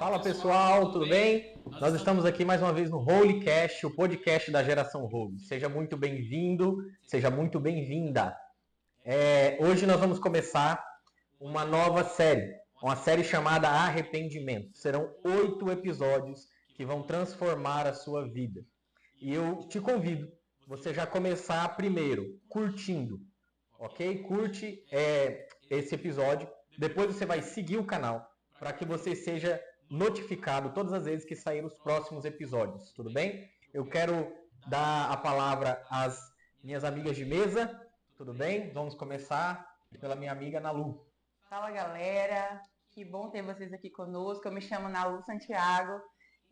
Fala pessoal, tudo bem? Nós estamos aqui mais uma vez no Holycast, o podcast da Geração Holy. Seja muito bem-vindo, seja muito bem-vinda. Hoje nós vamos começar uma nova série, uma série chamada Arrependimento. Serão 8 episódios que vão transformar a sua vida. E eu te convido, você já começar primeiro curtindo, ok? Curte esse episódio, depois você vai seguir o canal para que você seja notificado todas as vezes que sair os próximos episódios, tudo bem? Eu quero dar a palavra às minhas amigas de mesa, tudo bem? Vamos começar pela minha amiga Nalu. Fala galera, que bom ter vocês aqui conosco. Eu me chamo Nalu Santiago.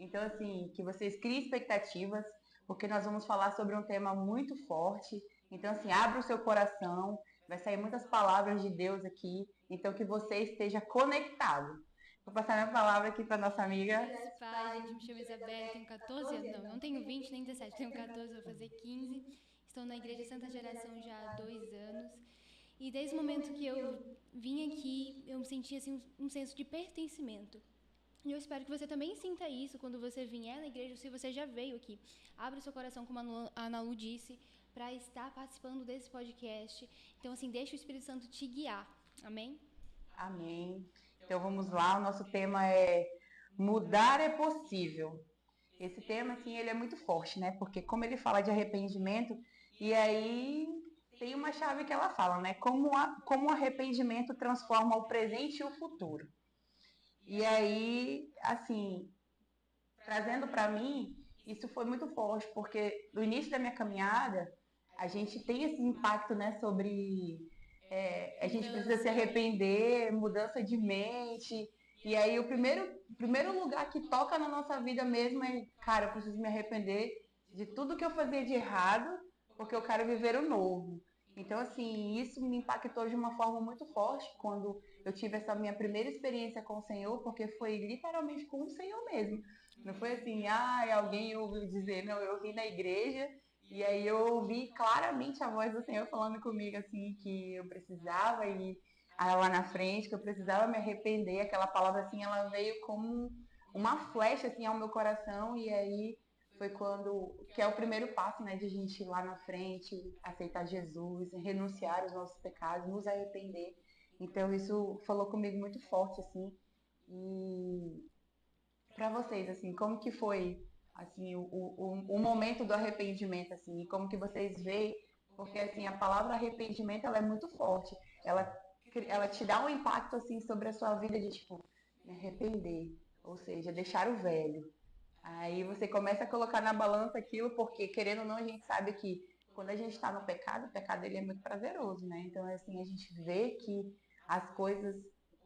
Então, assim, que vocês criem expectativas, porque nós vamos falar sobre um tema muito forte. Então, assim, abra o seu coração, vai sair muitas palavras de Deus aqui. Então, que você esteja conectado. Vou passar minha palavra aqui para nossa amiga. Pai, gente, me chamo Isabela, tenho 14 anos, não tenho 20 nem 17, tenho 14, vou fazer 15. Estou na Igreja Santa Geração já há 2 anos. E desde o momento que eu vim aqui, eu senti assim, um senso de pertencimento. E eu espero que você também sinta isso quando você vier na igreja, se você já veio aqui. Abra o seu coração, como a Ana Lu disse, para estar participando desse podcast. Então, assim, deixa o Espírito Santo te guiar. Amém? Amém. Então vamos lá, o nosso tema é Mudar é Possível. Esse tema, assim, ele é muito forte, né? Porque como ele fala de arrependimento, e aí tem uma chave que ela fala, né? Como o arrependimento transforma o presente e o futuro. E aí, assim, trazendo para mim, isso foi muito forte, porque no início da minha caminhada, a gente tem esse impacto, né, sobre a gente precisa se arrepender, mudança de mente. E aí o primeiro lugar que toca na nossa vida mesmo é, cara, eu preciso me arrepender de tudo que eu fazia de errado, porque eu quero viver o novo. Então, assim, isso me impactou de uma forma muito forte quando eu tive essa minha primeira experiência com o Senhor, porque foi literalmente com o Senhor mesmo. Não foi assim, alguém ouviu dizer, não, eu vim na igreja e aí eu ouvi claramente a voz do Senhor falando comigo assim que eu precisava ir lá na frente, que eu precisava me arrepender. Aquela palavra assim, ela veio como uma flecha assim ao meu coração e aí foi quando que é o primeiro passo, né, de a gente ir lá na frente, aceitar Jesus, renunciar aos nossos pecados, nos arrepender. Então isso falou comigo muito forte assim. E para vocês assim, como que foi assim o momento do arrependimento assim, e como que vocês veem, porque assim a palavra arrependimento ela é muito forte, ela te dá um impacto assim sobre a sua vida de tipo me arrepender, ou seja, deixar o velho. Aí você começa a colocar na balança aquilo, porque querendo ou não a gente sabe que quando a gente está no pecado, o pecado ele é muito prazeroso, né? Então assim a gente vê que as coisas,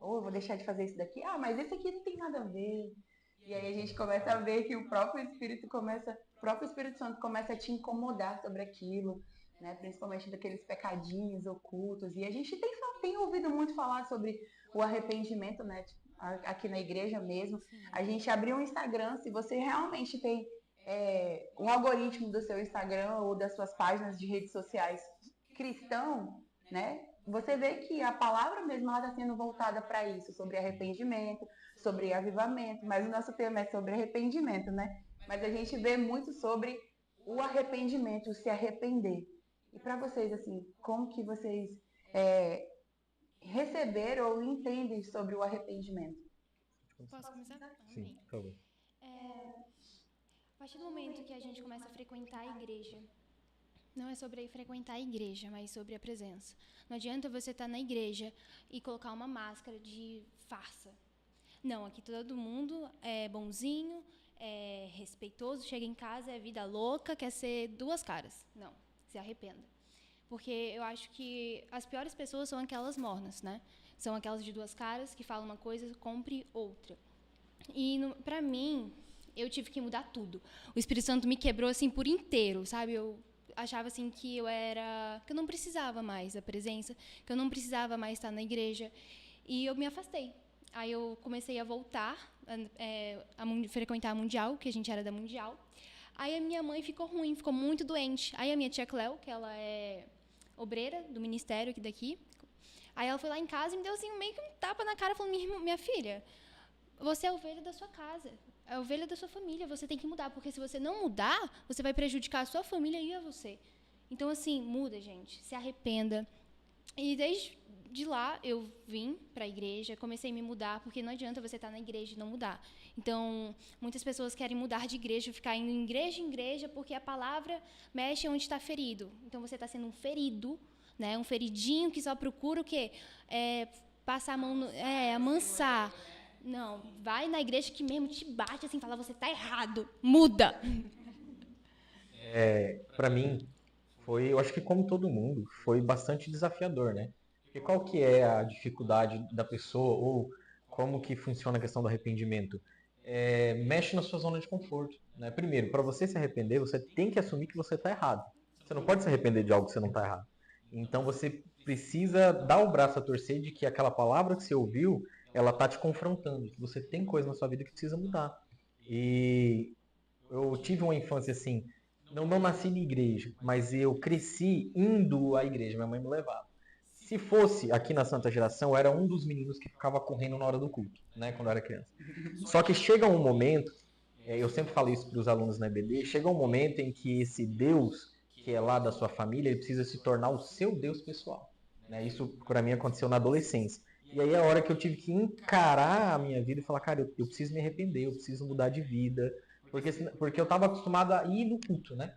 eu vou deixar de fazer isso daqui, mas esse aqui não tem nada a ver. E aí a gente começa a ver que o próprio Espírito Santo começa a te incomodar sobre aquilo, né? Principalmente daqueles pecadinhos ocultos. E a gente tem ouvido muito falar sobre o arrependimento, né? Aqui na igreja mesmo. Sim. A gente abriu um Instagram, se você realmente tem um algoritmo do seu Instagram ou das suas páginas de redes sociais cristão, né? Você vê que a palavra mesmo está sendo voltada para isso, sobre arrependimento, sobre avivamento, mas o nosso tema é sobre arrependimento, né? Mas a gente vê muito sobre o arrependimento, o se arrepender. E para vocês, assim, como que vocês receberam ou entendem sobre o arrependimento? Posso começar? Sim, Amém. por favor. A partir do momento que a gente começa a frequentar a igreja, não é sobre frequentar a igreja, mas sobre a presença. Não adianta você estar na igreja e colocar uma máscara de farsa. Não, aqui todo mundo é bonzinho, é respeitoso, chega em casa, é vida louca, quer ser duas caras. Não, se arrependa. Porque eu acho que as piores pessoas são aquelas mornas, né? São aquelas de duas caras que falam uma coisa, compre outra. E pra mim, eu tive que mudar tudo. O Espírito Santo me quebrou assim por inteiro, sabe? Eu achava assim que eu não precisava mais da presença, que eu não precisava mais estar na igreja. E eu me afastei. Aí eu comecei a voltar a frequentar a Mundial, que a gente era da Mundial. Aí a minha mãe ficou ruim, ficou muito doente. Aí a minha tia Cléo, que ela é obreira do ministério daqui, aí ela foi lá em casa e me deu assim, meio que um tapa na cara, falando, minha filha, você é a ovelha da sua casa, é a ovelha da sua família, você tem que mudar, porque se você não mudar, você vai prejudicar a sua família e a você. Então, assim, muda, gente, se arrependa. E desde de lá eu vim para a igreja, comecei a me mudar, porque não adianta você estar na igreja e não mudar. Então, muitas pessoas querem mudar de igreja, ficar indo em igreja, porque a palavra mexe onde está ferido. Então, você está sendo um ferido, né? Um feridinho que só procura o quê? Passar a mão, amansar. Não, vai na igreja que mesmo te bate assim, fala, você está errado, muda. Para mim, eu acho que como todo mundo, foi bastante desafiador, né? Porque qual que é a dificuldade da pessoa ou como que funciona a questão do arrependimento? Mexe na sua zona de conforto, né? Primeiro, para você se arrepender, você tem que assumir que você está errado. Você não pode se arrepender de algo que você não está errado. Então você precisa dar o braço a torcer de que aquela palavra que você ouviu, ela tá te confrontando, que você tem coisa na sua vida que precisa mudar. E eu tive uma infância assim, não nasci na igreja, mas eu cresci indo à igreja, minha mãe me levava. Se fosse aqui na Santa Geração, eu era um dos meninos que ficava correndo na hora do culto, né, quando eu era criança. Só que chega um momento, eu sempre falo isso para os alunos na EBD, chega um momento em que esse Deus, que é lá da sua família, ele precisa se tornar o seu Deus pessoal. Né? Isso para mim aconteceu na adolescência. E aí é a hora que eu tive que encarar a minha vida e falar, cara, eu preciso me arrepender, eu preciso mudar de vida, porque eu estava acostumado a ir no culto, né?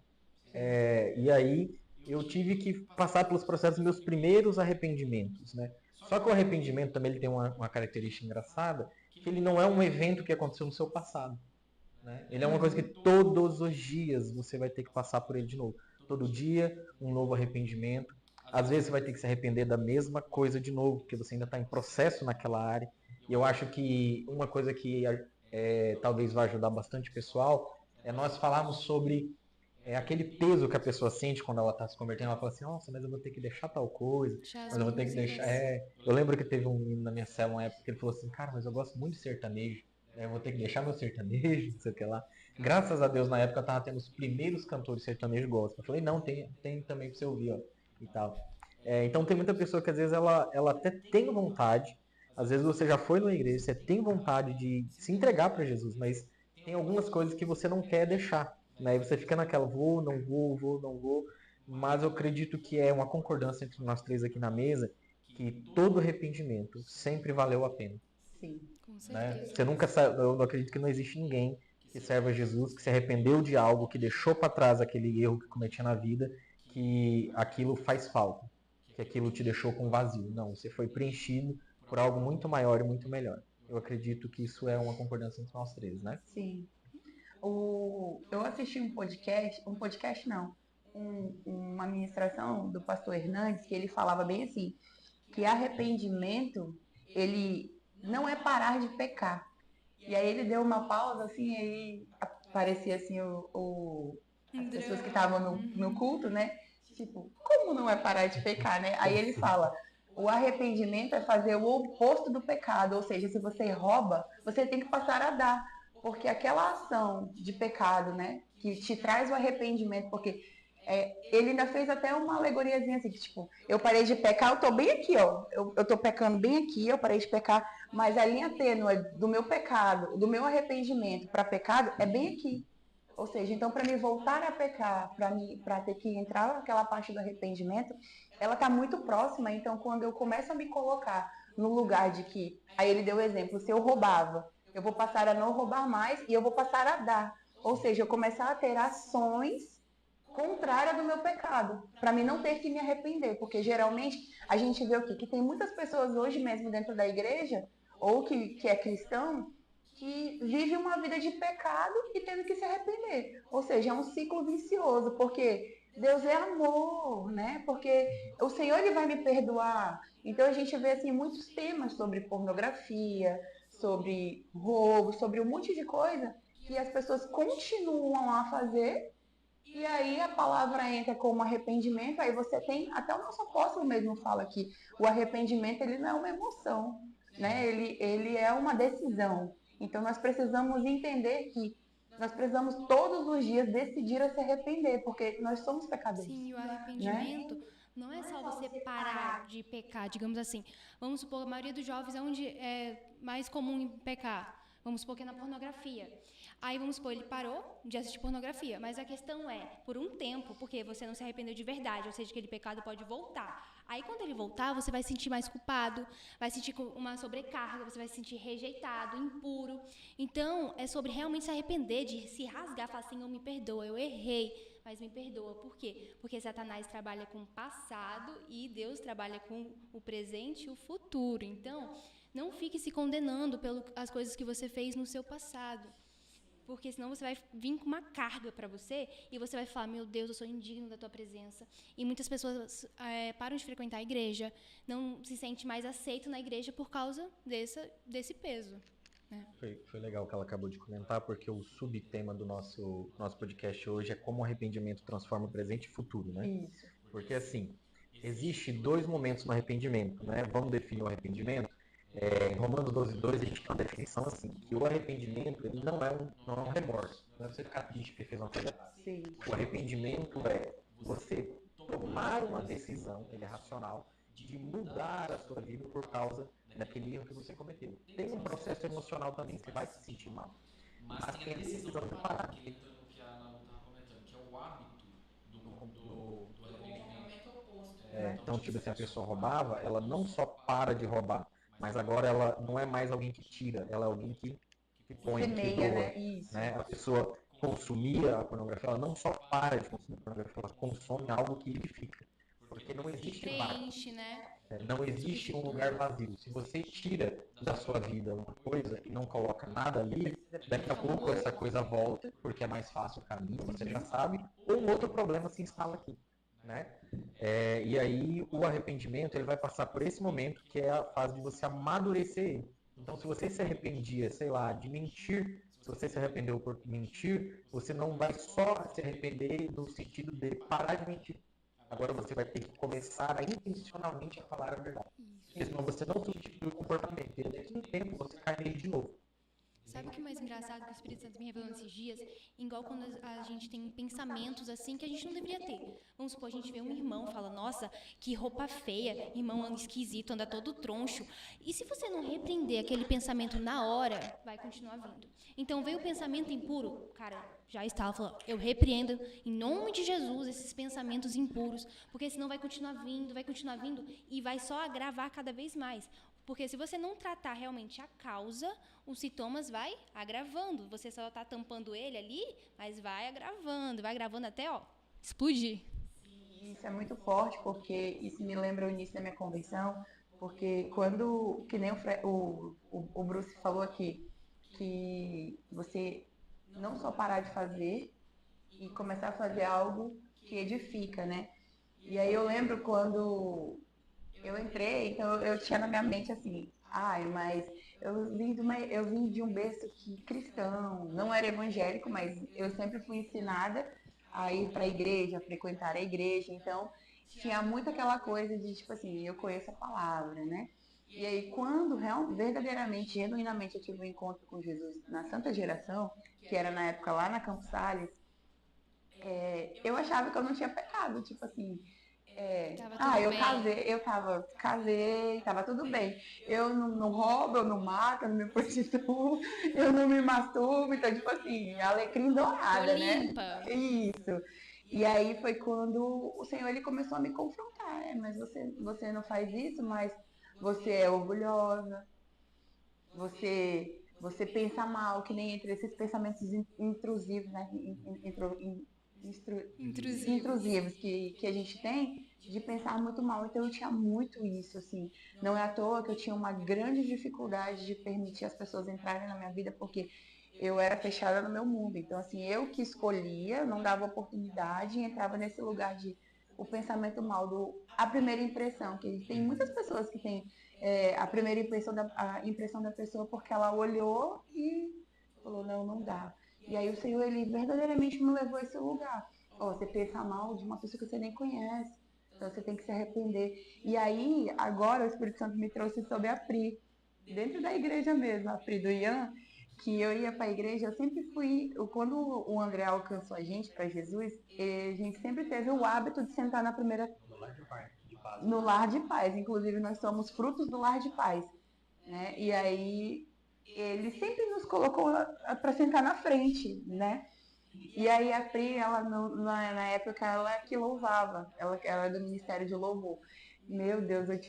E aí eu tive que passar pelos processos dos meus primeiros arrependimentos, né? Só que o arrependimento também ele tem uma característica engraçada, que ele não é um evento que aconteceu no seu passado. Né? Ele é uma coisa que todos os dias você vai ter que passar por ele de novo. Todo dia, um novo arrependimento. Às vezes você vai ter que se arrepender da mesma coisa de novo, porque você ainda está em processo naquela área. E eu acho que uma coisa que talvez vai ajudar bastante o pessoal é nós falarmos sobre aquele peso que a pessoa sente quando ela está se convertendo. Ela fala assim, nossa, mas eu vou ter que deixar tal coisa, mas eu vou ter que deixar... Eu lembro que teve um menino na minha célula uma época que ele falou assim, cara, mas eu gosto muito de sertanejo. Eu vou ter que deixar meu sertanejo, não sei o que lá. Graças a Deus, na época, eu tava tendo os primeiros cantores sertanejo gospel. Eu falei, não, tem também pra você ouvir, ó, e tal. Então tem muita pessoa que às vezes ela até tem vontade, às vezes você já foi numa igreja, você tem vontade de se entregar para Jesus, mas tem algumas coisas que você não quer deixar. Né? E você fica naquela, vou, não vou. Mas eu acredito que é uma concordância entre nós três aqui na mesa, que todo arrependimento sempre valeu a pena. Sim. Com certeza. Né? Você nunca eu acredito que não existe ninguém que serva a Jesus, que se arrependeu de algo, que deixou para trás aquele erro que cometia na vida, que aquilo faz falta, que aquilo te deixou com vazio. Não, você foi preenchido por algo muito maior e muito melhor. Eu acredito que isso é uma concordância entre nós três, né? Sim. Eu assisti um podcast não, uma ministração do pastor Hernandes, que ele falava bem assim, que arrependimento, ele não é parar de pecar. E aí ele deu uma pausa, assim, e aí aparecia assim as pessoas que estavam no culto, né? Tipo, como não é parar de pecar, né? Aí ele fala, o arrependimento é fazer o oposto do pecado, ou seja, se você rouba, você tem que passar a dar. Porque aquela ação de pecado, né, que te traz o arrependimento, porque ele ainda fez até uma alegoriazinha assim, que tipo, eu parei de pecar, eu tô bem aqui, ó, eu tô pecando bem aqui, eu parei de pecar, mas a linha tênue do meu pecado, do meu arrependimento para pecado, é bem aqui. Ou seja, então para me voltar a pecar, para ter que entrar naquela parte do arrependimento, ela está muito próxima, então quando eu começo a me colocar no lugar de que, aí ele deu o exemplo, se eu roubava, eu vou passar a não roubar mais e eu vou passar a dar. Ou seja, eu começar a ter ações contrárias do meu pecado, para mim não ter que me arrepender, porque geralmente a gente vê o quê? Que tem muitas pessoas hoje mesmo dentro da igreja, ou que é cristão, que vive uma vida de pecado e tendo que se arrepender. Ou seja, é um ciclo vicioso, porque Deus é amor, né? Porque o Senhor ele vai me perdoar. Então a gente vê assim muitos temas sobre pornografia, sobre roubo, sobre um monte de coisa que as pessoas continuam a fazer e aí a palavra entra como arrependimento, aí você tem, até o nosso apóstolo mesmo fala que o arrependimento ele não é uma emoção, né? Ele é uma decisão. Então nós precisamos entender que nós precisamos todos os dias decidir a se arrepender, porque nós somos pecadores. Sim, e o né? arrependimento não é só você parar de pecar, digamos assim. Vamos supor, a maioria dos jovens é onde é mais comum pecar. Vamos supor que é na pornografia. Aí vamos supor, ele parou de assistir pornografia, mas a questão é, por um tempo, porque você não se arrependeu de verdade, ou seja, aquele pecado pode voltar. Aí quando ele voltar, você vai se sentir mais culpado, vai sentir uma sobrecarga, você vai se sentir rejeitado, impuro. Então, é sobre realmente se arrepender, de se rasgar, falar assim, me perdoa, eu errei, mas me perdoa. Por quê? Porque Satanás trabalha com o passado e Deus trabalha com o presente e o futuro. Então, não fique se condenando pelas coisas que você fez no seu passado. Porque senão você vai vir com uma carga para você e você vai falar, meu Deus, eu sou indigno da tua presença. E muitas pessoas param de frequentar a igreja, não se sente mais aceito na igreja por causa desse peso. Né? Foi legal o que ela acabou de comentar, porque o subtema do nosso podcast hoje é como o arrependimento transforma o presente e futuro, né? Isso. Porque assim, existe 2 momentos no arrependimento, né? Vamos definir o arrependimento. Em Romanos 12:2 a gente tem uma definição assim, que o arrependimento ele não é um remorso, não é você ficar triste porque fez uma coisa errada. Sim. O arrependimento é você tomar uma decisão, ele é racional, de mudar a sua vida por causa daquele erro que você cometeu. Tem um processo emocional também, você vai se sentir mal, mas tem a decisão de parar. Que entra no que a Ana estava comentando, que é o hábito do arrependimento. Então, tipo assim, a pessoa roubava, ela não só para de roubar, mas agora ela não é mais alguém que tira, ela é alguém que põe, que Semeia, doa. né? Isso. Né? A pessoa consumia a pornografia, ela não só para de consumir a pornografia, ela consome algo que edifica. Porque não existe vácuo. Preenche, né? Não existe um lugar vazio. Se você tira da sua vida uma coisa e não coloca nada ali, daqui a pouco essa coisa volta, porque é mais fácil o caminho, você já sabe, ou um outro problema se instala aqui. Né? E aí o arrependimento ele vai passar por esse momento que é a fase de você amadurecer. Então se você se arrependia, sei lá, de mentir, se você se arrependeu por mentir, você não vai só se arrepender no sentido de parar de mentir. Agora você vai ter que começar a intencionalmente a falar a verdade. Porque senão você não substitui o comportamento. E daqui a um tempo você cai nele de novo. Sabe o que é mais engraçado que o Espírito Santo me revelou nesses dias? Igual quando a gente tem pensamentos assim que a gente não deveria ter. Vamos supor, a gente vê um irmão, fala, nossa, que roupa feia, irmão anda esquisito, anda todo troncho. E se você não repreender aquele pensamento na hora, vai continuar vindo. Então veio o pensamento impuro, cara, já estava falando, eu repreendo em nome de Jesus esses pensamentos impuros, porque senão vai continuar vindo e vai só agravar cada vez mais. Porque se você não tratar realmente a causa, os sintomas vai agravando. Você só está tampando ele ali, mas vai agravando até, explodir. Isso é muito forte, porque isso me lembra o início da minha conversão, porque quando, que nem o Bruce falou aqui, que você não só parar de fazer e começar a fazer algo que edifica, né? E aí eu lembro quando eu entrei, então eu tinha na minha mente assim, mas eu vim de um berço cristão, não era evangélico, mas eu sempre fui ensinada a ir para a igreja, a frequentar a igreja, então tinha muito aquela coisa de tipo assim, eu conheço a palavra, né? E aí quando verdadeiramente, genuinamente eu tive um encontro com Jesus na Santa Geração, que era na época lá na Campos Sales, eu achava que eu não tinha pecado, tipo assim, casei, tava tudo bem. Eu não roubo, eu não mato, eu não me prostituo, eu não me masturbo, então, tipo assim, alecrim dourada, né? Limpa. Isso. E aí foi quando o Senhor ele começou a me confrontar, mas você não faz isso, mas você é orgulhosa, você pensa mal, que nem entre esses pensamentos intrusivos, né? Intrusivos que a gente tem, de pensar muito mal. Então eu tinha muito isso, assim. Não é à toa que eu tinha uma grande dificuldade de permitir as pessoas entrarem na minha vida, porque eu era fechada no meu mundo. Então, assim, eu que escolhia, não dava oportunidade e entrava nesse lugar de o pensamento mal, a primeira impressão, que tem muitas pessoas que têm a primeira impressão da pessoa porque ela olhou e falou, não dá. E aí o Senhor, ele verdadeiramente me levou a esse lugar. Você pensa mal de uma pessoa que você nem conhece, então você tem que se arrepender. E aí, agora o Espírito Santo me trouxe sobre a Pri, dentro da igreja mesmo, a Pri do Ian, que eu ia para a igreja, eu sempre fui, quando o André alcançou a gente para Jesus, a gente sempre teve o hábito de sentar na primeira... No lar de paz, inclusive nós somos frutos do lar de paz, né? E aí ele sempre nos colocou para sentar na frente, né? E aí a Pri, ela na época, ela que louvava, ela era do Ministério de Louvor. Meu Deus, eu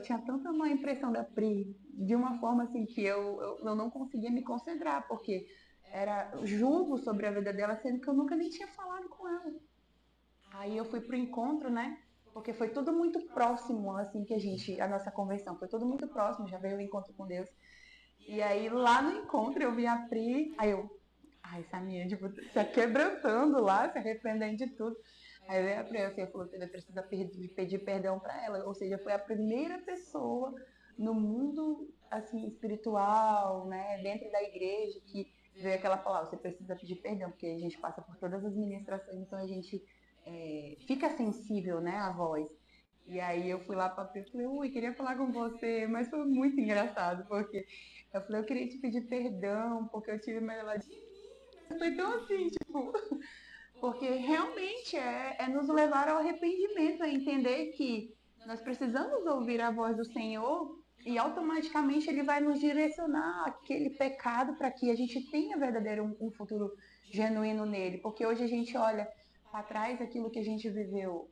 tinha tanta má impressão da Pri, de uma forma assim que eu não conseguia me concentrar, porque era julgo sobre a vida dela, sendo que eu nunca nem tinha falado com ela. Aí eu fui pro encontro, né? Porque foi tudo muito próximo, assim, a nossa conversão, foi tudo muito próximo, já veio o encontro com Deus. E aí lá no encontro eu vi a Pri, aí eu, ai, essa minha, tipo, se quebrantando lá, se arrependendo de tudo. Aí veio a Pri, assim, falou que ele precisa pedir perdão para ela, ou seja, foi a primeira pessoa no mundo, assim, espiritual, né, dentro da igreja, que veio aquela palavra, você precisa pedir perdão, porque a gente passa por todas as ministrações, então a gente fica sensível, né, à voz. E aí eu fui lá para a Pri e falei, ui, queria falar com você, mas foi muito engraçado, porque eu falei, eu queria te pedir perdão, porque eu tive melhor de mim. Foi tão assim, tipo, porque realmente é nos levar ao arrependimento, a entender que nós precisamos ouvir a voz do Senhor e automaticamente Ele vai nos direcionar aquele pecado para que a gente tenha verdadeiro um futuro genuíno nele. Porque hoje a gente olha para trás aquilo que a gente viveu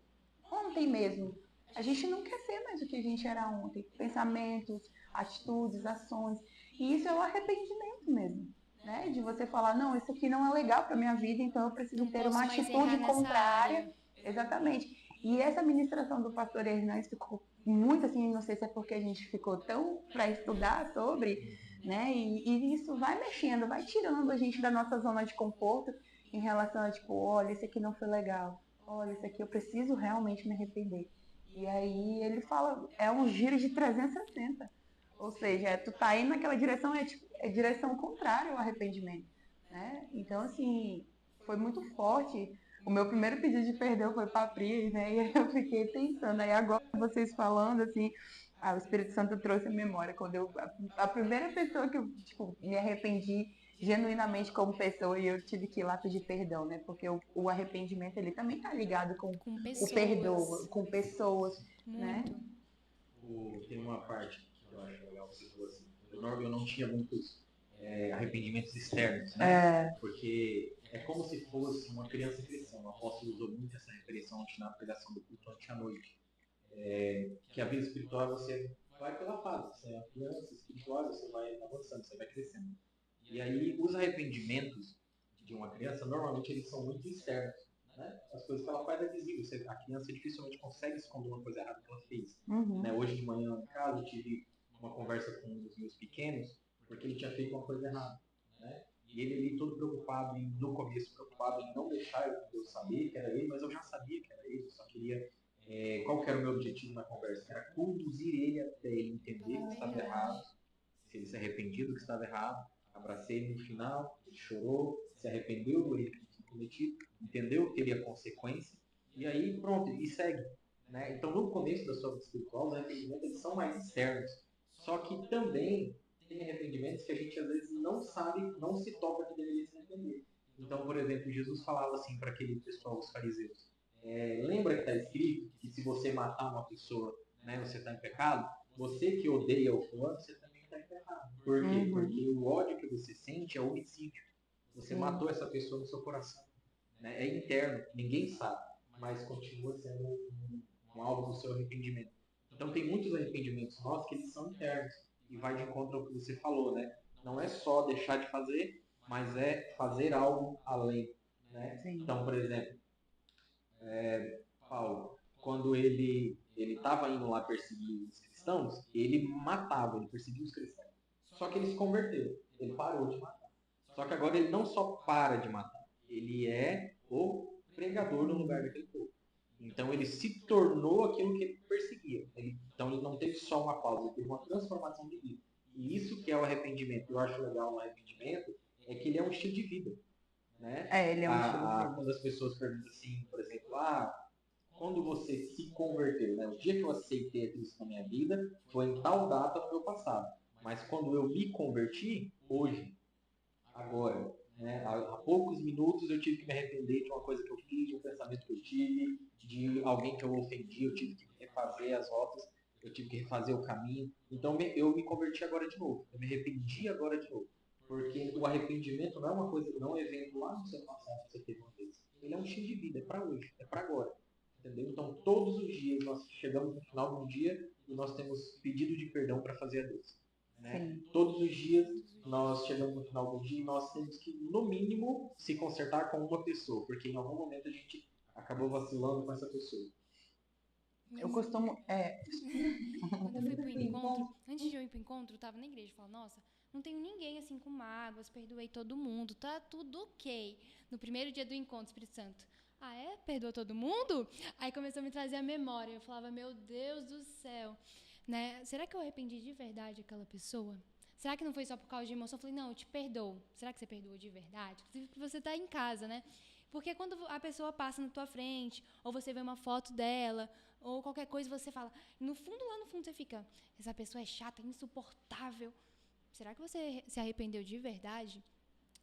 ontem mesmo. A gente não quer ser mais o que a gente era ontem. Pensamentos, atitudes, ações. E isso é o arrependimento mesmo, né? De você falar, não, isso aqui não é legal para minha vida, então eu preciso Não ter posso uma mais atitude errar nessa contrária. área. Exatamente. E essa ministração do pastor Hernandes ficou muito assim, não sei se é porque a gente ficou tão para estudar sobre, né? E isso vai mexendo, vai tirando a gente da nossa zona de conforto em relação a, tipo, olha, isso aqui não foi legal. Olha, isso aqui eu preciso realmente me arrepender. E aí ele fala, é um giro de 360. Ou seja, tu tá indo naquela direção, é direção contrária ao arrependimento, né? Então, assim, foi muito forte. O meu primeiro pedido de perdão foi para a Pri, né? E aí eu fiquei pensando, aí agora vocês falando, assim, o Espírito Santo trouxe a memória, quando a primeira pessoa que eu, tipo, me arrependi genuinamente como pessoa e eu tive que ir lá pedir perdão, né? Porque o arrependimento, ele também tá ligado com Com o perdão, pessoas. com pessoas, né? Muito. Tem uma parte que eu acho legal que você falou assim. Eu não tinha muitos arrependimentos externos, né? Porque é como se fosse uma criança crescendo. O apóstolo usou muito essa referência ontem na pregação do culto ontem à noite. Que a vida espiritual você vai pela fase. Você é uma criança espiritual, você vai avançando, você vai crescendo. E aí os arrependimentos de uma criança, normalmente eles são muito externos. Né? As coisas que ela faz é visível. A criança dificilmente consegue esconder uma coisa errada que ela fez. Uhum. Né? Hoje de manhã em casa eu tive uma conversa com um dos meus pequenos, porque ele tinha feito uma coisa errada. Né? E ele ali todo preocupado, no começo preocupado em não deixar eu saber que era ele, mas eu já sabia que era ele, eu só queria... qual que era o meu objetivo na conversa? Era conduzir ele até ele entender que estava errado, se ele se arrependia do que estava errado. Abracei ele no final, ele chorou, se arrependeu do erro que tinha cometido, entendeu que teria consequência, e aí pronto, e segue. Né? Então no começo da sua vida espiritual, os arrependimentos eles são mais externos. Só que também tem arrependimentos que a gente às vezes não sabe, não se toca que deveria se arrepender. Então, por exemplo, Jesus falava assim para aquele pessoal, os fariseus, lembra que está escrito que se você matar uma pessoa, né, você está em pecado? Você que odeia o fulano, você também está em pecado. Por quê? Uhum. Porque o ódio que você sente é homicídio. Você Sim. matou essa pessoa no seu coração. Né? É interno, ninguém sabe, mas continua sendo um alvo do seu arrependimento. Então tem muitos arrependimentos nossos que eles são internos e vai de encontro ao que você falou, né? Não é só deixar de fazer, mas é fazer algo além. Né? Então, por exemplo, Paulo, quando ele estava indo lá perseguir os cristãos, ele matava, ele perseguia os cristãos. Só que ele se converteu, ele parou de matar. Só que agora ele não só para de matar, ele é o pregador no lugar daquele povo. Então ele se tornou aquilo que ele perseguia. Então ele não teve só uma pausa, ele teve uma transformação de vida. E isso que é o arrependimento. Eu acho legal no arrependimento é que ele é um estilo de vida. Né? Ele é um estilo de vida. Quando as pessoas perguntam assim, por exemplo, quando você se converteu, né? O dia que eu aceitei a Cristo na minha vida foi em tal data no meu passado. Mas quando eu me converti, hoje, agora, né? Há poucos minutos eu tive que me arrepender de uma coisa que eu fiz, de um pensamento que eu tive, de alguém que eu ofendi, eu tive que refazer as rotas. eu tive que refazer o caminho. Então eu me converti agora de novo, eu me arrependi agora de novo. Porque o arrependimento não é uma coisa, não é um evento lá no seu passado que você teve uma vez. Ele é um estilo de vida, é para hoje, é para agora. Entendeu? Então todos os dias nós chegamos no final do dia e nós temos pedido de perdão para fazer a Deus. Né? Todos os dias nós chegamos no final do dia e nós temos que, no mínimo, se consertar com uma pessoa, porque em algum momento a gente acabou vacilando com essa pessoa. Eu costumo. Quando eu fui pro encontro, antes de eu ir pro encontro, eu tava na igreja, falava, nossa, não tenho ninguém assim com mágoas, perdoei todo mundo, tá tudo ok. No primeiro dia do encontro, Espírito Santo, ah é? Perdoou todo mundo? Aí começou a me trazer a memória, eu falava, meu Deus do céu, né? Será que eu arrependi de verdade aquela pessoa? Será que não foi só por causa de emoção? Eu falei, não, eu te perdoo. Será que você perdoou de verdade? Inclusive que você tá em casa, né? Porque quando a pessoa passa na tua frente, ou você vê uma foto dela, ou qualquer coisa, você fala, no fundo, lá no fundo, você fica, essa pessoa é chata, insuportável. Será que você se arrependeu de verdade?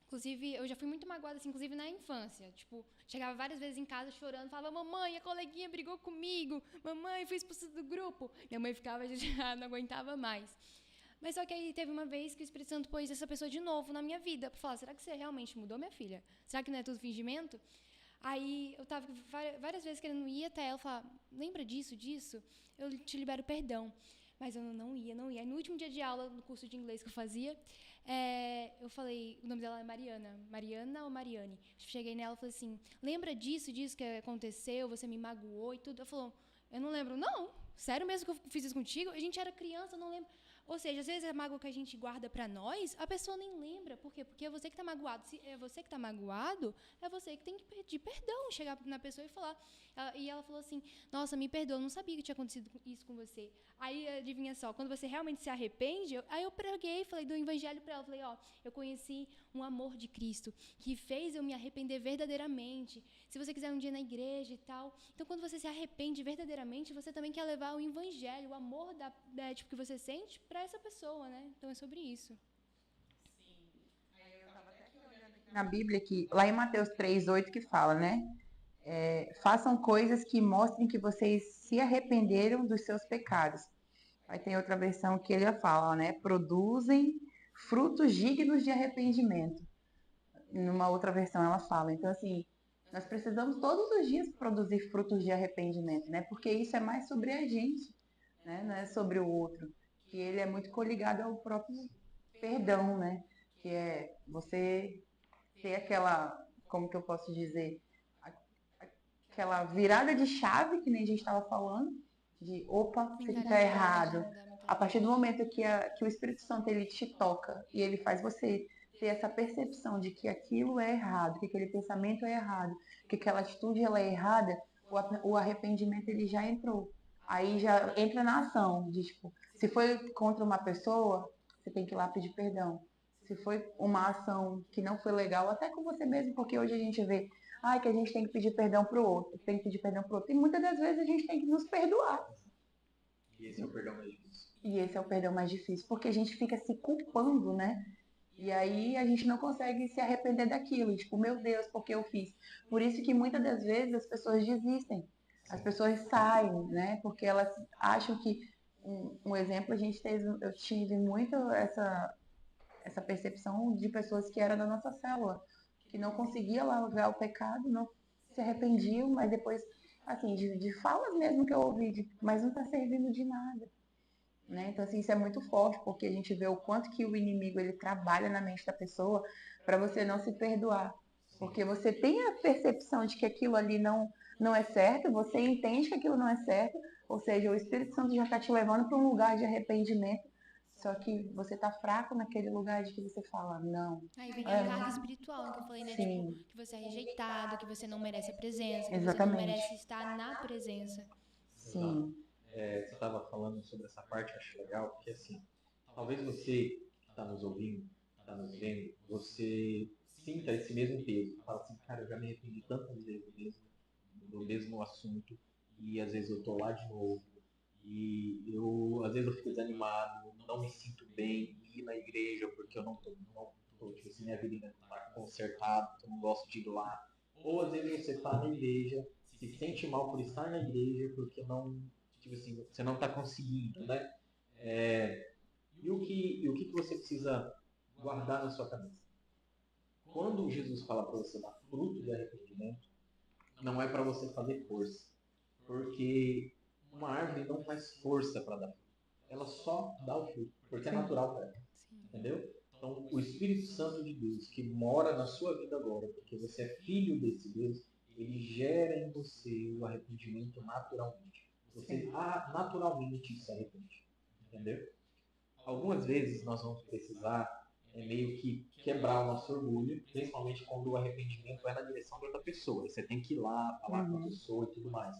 Inclusive, eu já fui muito magoada, assim, inclusive na infância. Tipo, chegava várias vezes em casa chorando, falava, mamãe, a coleguinha brigou comigo, mamãe, fui expulsa do grupo. Minha mãe ficava, já não aguentava mais. Mas só que aí teve uma vez que o Espírito Santo pôs essa pessoa de novo na minha vida, pra falar, será que você realmente mudou, minha filha? Será que não é tudo fingimento? Aí eu tava várias vezes querendo ir até ela, falar, lembra disso? Eu te libero perdão. Mas eu não ia. Aí no último dia de aula, no curso de inglês que eu fazia, eu falei, o nome dela é Mariana ou Mariane? Cheguei nela e falei assim, lembra disso que aconteceu, você me magoou e tudo? Ela falou, eu não lembro, não. Sério mesmo que eu fiz isso contigo? A gente era criança, eu não lembro. Ou seja, às vezes a mágoa que a gente guarda pra nós, a pessoa nem lembra. Por quê? Porque é você que tá magoado. Se é você que tá magoado, é você que tem que pedir perdão, chegar na pessoa e falar. E ela falou assim, nossa, me perdoa, eu não sabia que tinha acontecido isso com você. Aí, adivinha só, quando você realmente se arrepende, aí eu preguei, falei do evangelho pra ela, falei, eu conheci um amor de Cristo, que fez eu me arrepender verdadeiramente. Se você quiser um dia na igreja e tal. Então, quando você se arrepende verdadeiramente, você também quer levar o evangelho, o amor tipo, que você sente para essa pessoa, né? Então, é sobre isso. Na Bíblia, lá em Mateus 3:8 que fala, né? Façam coisas que mostrem que vocês se arrependeram dos seus pecados. Aí tem outra versão que ele fala, né? Produzem frutos dignos de arrependimento. Numa outra versão ela fala. Então, assim, nós precisamos todos os dias produzir frutos de arrependimento, né? Porque isso é mais sobre a gente, né? Não é sobre o outro. Que ele é muito coligado ao próprio perdão, né? Que é você ter aquela, como que eu posso dizer, aquela virada de chave, que nem a gente estava falando, de opa, isso aqui está errado. A partir do momento que o Espírito Santo ele te toca e ele faz você ter essa percepção de que aquilo é errado, que aquele pensamento é errado, que aquela atitude ela é errada, o arrependimento ele já entrou. Aí já entra na ação, de tipo, se foi contra uma pessoa, você tem que ir lá pedir perdão. Se foi uma ação que não foi legal, até com você mesmo, porque hoje a gente vê que a gente tem que pedir perdão pro outro, tem que pedir perdão pro outro. E muitas das vezes a gente tem que nos perdoar. E esse é o perdão mais difícil. E esse é o perdão mais difícil, porque a gente fica se culpando, né? E aí a gente não consegue se arrepender daquilo. Tipo, meu Deus, porque eu fiz? Por isso que muitas das vezes as pessoas desistem. As pessoas saem, né? Porque elas acham que... Um exemplo, eu tive muito essa percepção de pessoas que eram da nossa célula, que não conseguia largar o pecado, não se arrependiam, mas depois, assim, de falas mesmo que eu ouvi, mas não está servindo de nada. Né? Então, assim, isso é muito forte, porque a gente vê o quanto que o inimigo ele trabalha na mente da pessoa para você não se perdoar. Porque você tem a percepção de que aquilo ali não é certo, você entende que aquilo não é certo, ou seja, o Espírito Santo já está te levando para um lugar de arrependimento, só que você está fraco naquele lugar de que você fala, não. Aí vem a carga espiritual, que eu falei, né? Sim. Tipo, que você é rejeitado, que você não merece a presença, que Exatamente. você não merece estar na presença. Sim. Você estava falando sobre essa parte, eu acho legal, porque assim, talvez você que está nos ouvindo, está nos vendo, você sinta esse mesmo peso. Fala assim, cara, eu já me arrependi tantas vezes do mesmo assunto, e às vezes eu estou lá de novo, e às vezes eu fico desanimado, não me sinto bem em ir na igreja, porque eu não tô tipo assim, minha vida ainda não está consertada, eu não gosto de ir lá. Ou às vezes você está na igreja, se sente mal por estar na igreja, porque não tipo assim, você não está conseguindo, né? E o que você precisa guardar na sua cabeça? Quando Jesus fala para você dar fruto do arrependimento, não é para você fazer força. Porque uma árvore não faz força para dar fruto. Ela só dá o fruto, porque é natural para ela. Entendeu? Então, o Espírito Santo de Deus, que mora na sua vida agora, porque você é filho desse Deus, ele gera em você o arrependimento naturalmente. Você naturalmente se arrepende. Entendeu? Algumas vezes nós vamos precisar meio que quebrar o nosso orgulho, principalmente quando o arrependimento é na direção de outra pessoa. Você tem que ir lá, falar com a pessoa e tudo mais.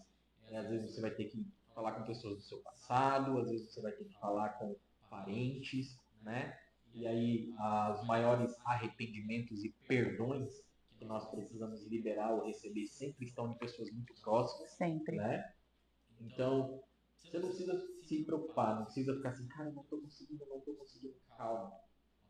Às vezes você vai ter que falar com pessoas do seu passado, às vezes você vai ter que falar com parentes, né? E aí, os maiores arrependimentos e perdões que nós precisamos liberar ou receber sempre estão de pessoas muito próximas. Sempre. Né? Então, você não precisa se preocupar, não precisa ficar assim, cara, não estou conseguindo. Calma,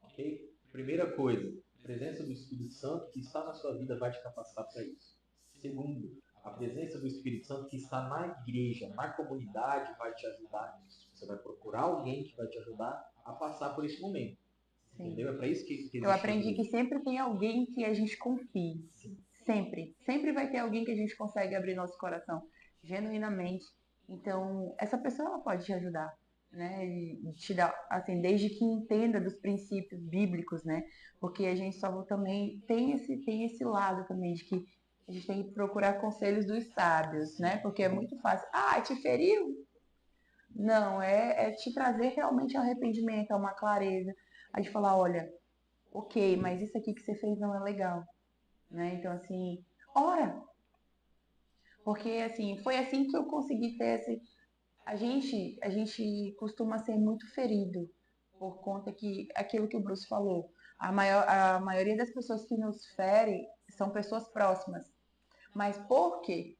ok? Primeira coisa, a presença do Espírito Santo que está na sua vida vai te capacitar para isso. Segundo, a presença do Espírito Santo que está na igreja, na comunidade, vai te ajudar nisso. Você vai procurar alguém que vai te ajudar a passar por esse momento. Sim. Entendeu? É para isso que eu aprendi que sempre tem alguém que a gente confie. Sim. Sempre. Sempre vai ter alguém que a gente consegue abrir nosso coração genuinamente. Então, essa pessoa ela pode te ajudar, né? E te dar, assim, desde que entenda dos princípios bíblicos, né? Porque a gente só também tem esse lado também de que a gente tem que procurar conselhos dos sábios, né? Porque é muito fácil. Ah, te feriu? Não, é te trazer realmente arrependimento, uma clareza. A gente falar, olha, ok, mas isso aqui que você fez não é legal, né? Então, assim, ora. Porque, assim, foi assim que eu consegui ter esse... A gente costuma ser muito ferido por conta que, aquilo que o Bruce falou, a maioria das pessoas que nos ferem são pessoas próximas. Mas por quê?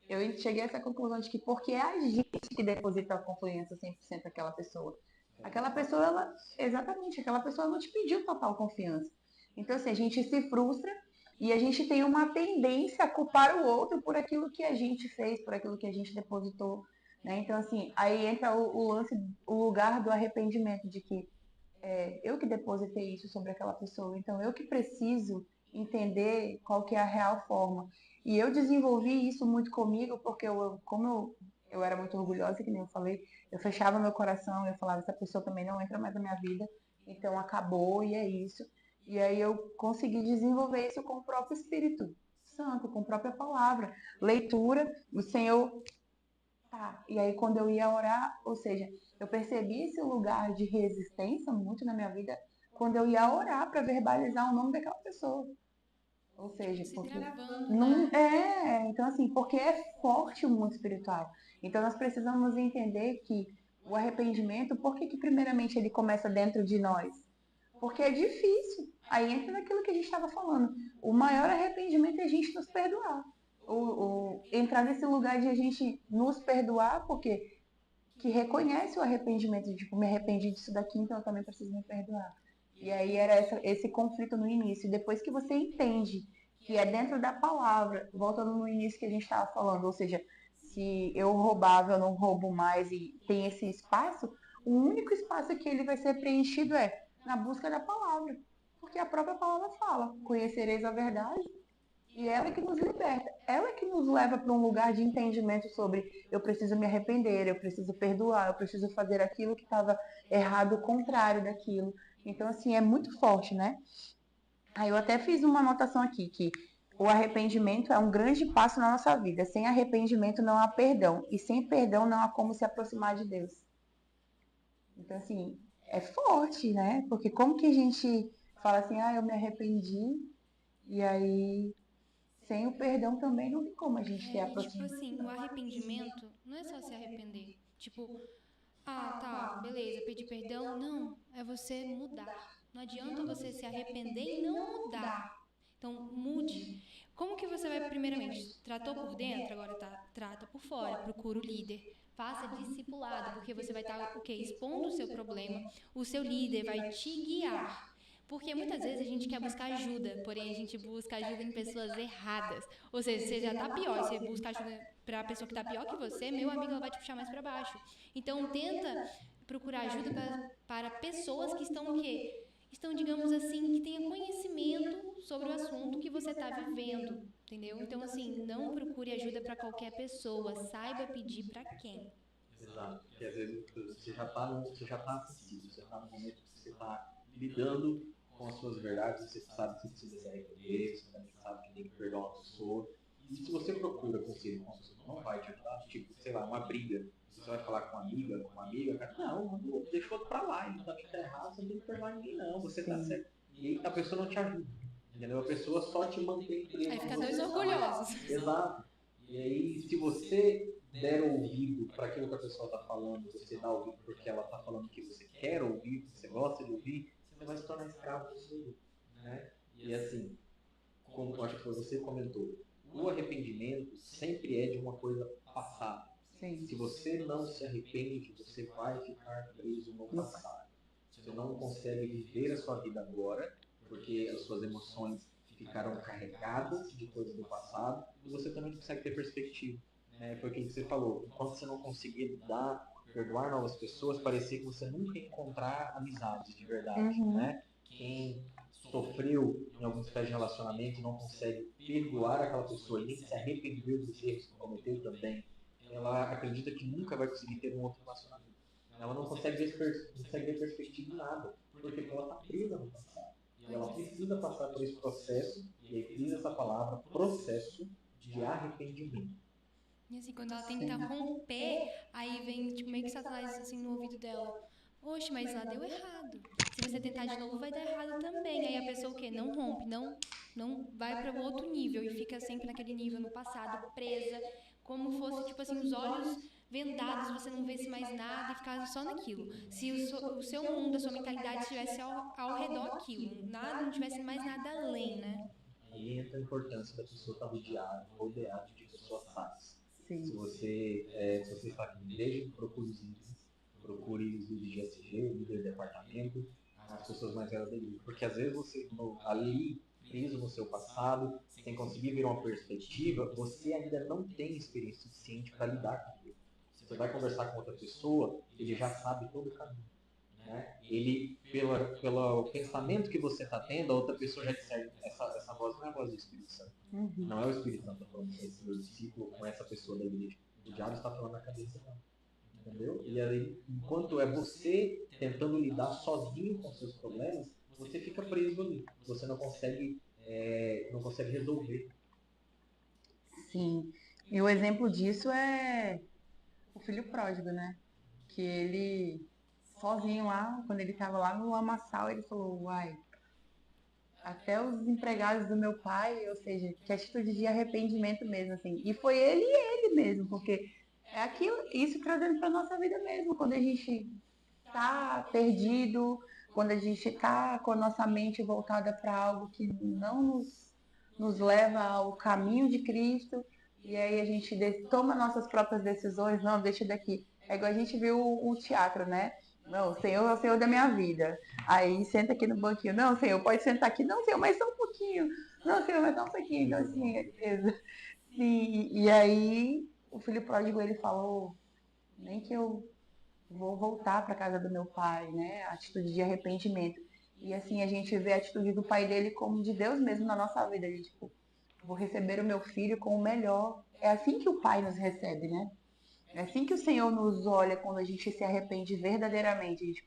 Eu cheguei a essa conclusão de que porque é a gente que deposita a confiança 100% naquela pessoa. Aquela pessoa, exatamente, aquela pessoa não te pediu total confiança. Então, assim, a gente se frustra e a gente tem uma tendência a culpar o outro por aquilo que a gente fez, por aquilo que a gente depositou, né? Então, assim, aí entra o lance, o lugar do arrependimento, de que eu que depositei isso sobre aquela pessoa, então eu que preciso entender qual que é a real forma. E eu desenvolvi isso muito comigo, porque como eu era muito orgulhosa, que nem eu falei, eu fechava meu coração, eu falava, essa pessoa também não entra mais na minha vida, então acabou e é isso. E aí eu consegui desenvolver isso com o próprio Espírito Santo, com a própria palavra, leitura, o Senhor... Tá. E aí quando eu ia orar, ou seja, eu percebi esse lugar de resistência muito na minha vida quando eu ia orar para verbalizar o nome daquela pessoa. Ou seja, Se porque travando, não né? então assim, porque é forte o mundo espiritual. Então nós precisamos entender que o arrependimento, por que primeiramente ele começa dentro de nós? Porque é difícil. Aí entra naquilo que a gente estava falando. O maior arrependimento é a gente nos perdoar. Entrar nesse lugar de a gente nos perdoar, porque que reconhece o arrependimento, de tipo, me arrependi disso daqui, então eu também preciso me perdoar. E aí era esse conflito no início. Depois que você entende que é dentro da palavra, voltando no início que a gente estava falando, ou seja, se eu roubava, eu não roubo mais e tem esse espaço, o único espaço que ele vai ser preenchido é na busca da palavra. Porque a própria palavra fala, conhecereis a verdade e ela é que nos liberta, ela é que nos leva para um lugar de entendimento sobre eu preciso me arrepender, eu preciso perdoar, eu preciso fazer aquilo que estava errado, o contrário daquilo. Então, assim, é muito forte, né? Aí eu até fiz uma anotação aqui, que o arrependimento é um grande passo na nossa vida. Sem arrependimento não há perdão, e sem perdão não há como se aproximar de Deus. Então, assim, é forte, né? Porque como que a gente fala assim, eu me arrependi, e aí... Sem o perdão também não tem como a gente ter a E tipo aproximação. assim, o arrependimento não é só se arrepender. Tipo, ah, tá, beleza, pedir perdão. Não, é você mudar. Não adianta você se arrepender e não mudar. Então, mude. Como que você vai, primeiramente, tratou por dentro, agora trata por fora, procura o líder. Faça discipulado, porque você vai estar, o quê? Expondo o seu problema. O seu líder vai te guiar. Porque muitas vezes a gente quer buscar ajuda, porém a gente busca ajuda em pessoas erradas. Ou seja, você já tá pior e você busca ajuda para a pessoa que tá pior que você, meu amigo, ela vai te puxar mais para baixo. Então tenta procurar ajuda para pessoas que estão o quê? Estão, digamos assim, que tenham conhecimento sobre o assunto que você está vivendo, entendeu? Então, assim, não procure ajuda para qualquer pessoa, saiba pedir para quem. Exato, porque às vezes você já tá assistindo, você está no momento que você está lidando com as suas verdades, você sabe que precisa se arrepender, você também sabe que tem que perdoar uma pessoa. E se você procura conselho com uma pessoa que não vai te ajudar, tipo, sei lá, uma briga, você vai falar com uma amiga, cara, não, deixa o outro pra lá, ele também tá errado, você não tem que perdoar ninguém não, você tá certo. E aí a pessoa não te ajuda, entendeu? A pessoa só te mantém preso. Aí fica dois orgulhosos. Exato. E aí, se você der ouvido para aquilo que a pessoa está falando, você dá ouvido porque ela está falando que você quer ouvir, que você gosta de ouvir, você vai se tornar escravo do seu, né? E assim, como eu acho que você comentou, o arrependimento sempre é de uma coisa passada. Sim. Se você não se arrepende, você vai ficar preso no passado. Você não consegue viver a sua vida agora, porque as suas emoções ficaram carregadas de coisas do passado, e você também não consegue ter perspectiva. Foi o que você falou, enquanto você não conseguir lidar, perdoar novas pessoas, parecia que você nunca ia encontrar amizades de verdade, né? Quem sofreu em alguns pés de relacionamento e não consegue perdoar aquela pessoa e nem se arrependeu dos erros que cometeu também, ela acredita que nunca vai conseguir ter um outro relacionamento. Ela não consegue ver perspectiva em nada, porque ela está presa no passado. E ela precisa passar por esse processo, e aí diz essa palavra, processo de arrependimento. E assim, quando ela tenta romper, aí vem tipo, meio que Satanás assim no ouvido dela. Oxe, mas lá deu errado. Se você tentar de novo, vai dar errado também. Aí a pessoa o quê? Não rompe, não vai para o outro nível e fica sempre naquele nível no passado, presa, como fosse tipo assim, os olhos vendados, você não vê mais nada e ficar só naquilo. Se o seu mundo, a sua mentalidade estivesse ao redor aquilo, nada, não tivesse mais nada além, né? Aí entra a importância da pessoa estar rodeado de pessoas sábias. Sim. Se você está aqui na igreja, procure os líderes, procure os líderes de SG, o líder de departamento, as pessoas mais velhas da igreja. Porque às vezes você, ali, preso no seu passado, sem conseguir ver uma perspectiva, você ainda não tem experiência suficiente para lidar com aquilo. Você vai conversar com outra pessoa, ele já sabe todo o caminho. Né? Ele, pelo pensamento que você está tendo, a outra pessoa já discerne, essa voz não é a voz do Espírito Santo. Não é o Espírito Santo falando com esse meu discípulo, com essa pessoa da igreja. O diabo está falando na cabeça dela. Entendeu? E aí, enquanto é você tentando lidar sozinho com seus problemas, você fica preso ali. Você não consegue resolver. Sim. E o exemplo disso é o filho pródigo, né? Que ele, sozinho lá, quando ele estava lá no lamaçal, ele falou, uai, até os empregados do meu pai, ou seja, que atitude de arrependimento mesmo, assim. E foi ele mesmo, porque é aquilo, isso trazendo para nossa vida mesmo, quando a gente tá perdido, quando a gente tá com a nossa mente voltada para algo que não nos leva ao caminho de Cristo, e aí a gente toma nossas próprias decisões, não, deixa daqui. É igual a gente viu o teatro, né? Não, o Senhor é o Senhor da minha vida. Aí senta aqui no banquinho. Não, Senhor, pode sentar aqui. Não, Senhor, mas só um pouquinho. Não, Senhor, mas só um pouquinho. Então, assim, sim, e aí o filho pródigo, ele falou, nem que eu vou voltar para casa do meu pai, né? A atitude de arrependimento. E assim, a gente vê a atitude do pai dele como de Deus mesmo na nossa vida. A gente, tipo, vou receber o meu filho com o melhor. É assim que o pai nos recebe, né? É assim que o Senhor nos olha quando a gente se arrepende verdadeiramente. A gente,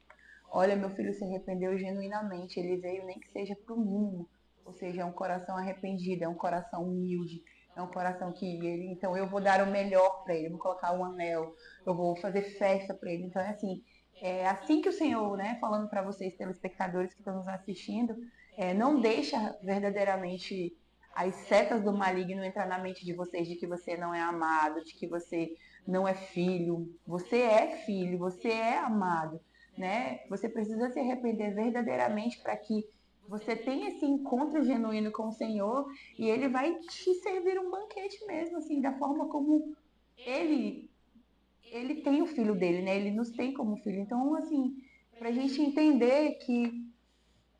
olha, meu filho se arrependeu genuinamente. Ele veio nem que seja pro mínimo. Ou seja, é um coração arrependido, é um coração humilde. É um coração que ele... Então eu vou dar o melhor para ele. Eu vou colocar um anel. Eu vou fazer festa para ele. Então é assim que o Senhor, né? Falando para vocês, telespectadores que estão nos assistindo, não deixa verdadeiramente as setas do maligno entrar na mente de vocês de que você não é amado, de que você não é filho. Você é filho, você é amado, né? Você precisa se arrepender verdadeiramente para que você tenha esse encontro genuíno com o Senhor e Ele vai te servir um banquete mesmo, assim, da forma como Ele tem o filho dele, né? Ele nos tem como filho. Então, assim, para a gente entender que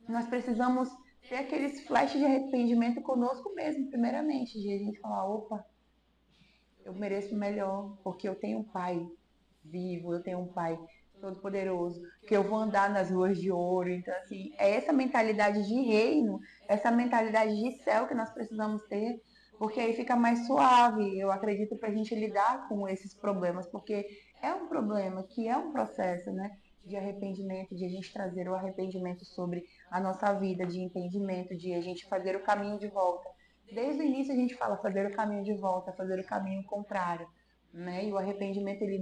nós precisamos ter aqueles flashes de arrependimento conosco mesmo, primeiramente, de a gente falar, opa, eu mereço melhor, porque eu tenho um pai vivo, eu tenho um pai todo-poderoso, que eu vou andar nas ruas de ouro. Então, assim, é essa mentalidade de reino, essa mentalidade de céu que nós precisamos ter, porque aí fica mais suave, eu acredito, para a gente lidar com esses problemas, porque é um problema que é um processo, né? De arrependimento, de a gente trazer o arrependimento sobre a nossa vida, de entendimento, de a gente fazer o caminho de volta. Desde o início a gente fala fazer o caminho de volta, fazer o caminho contrário, né? E o arrependimento ele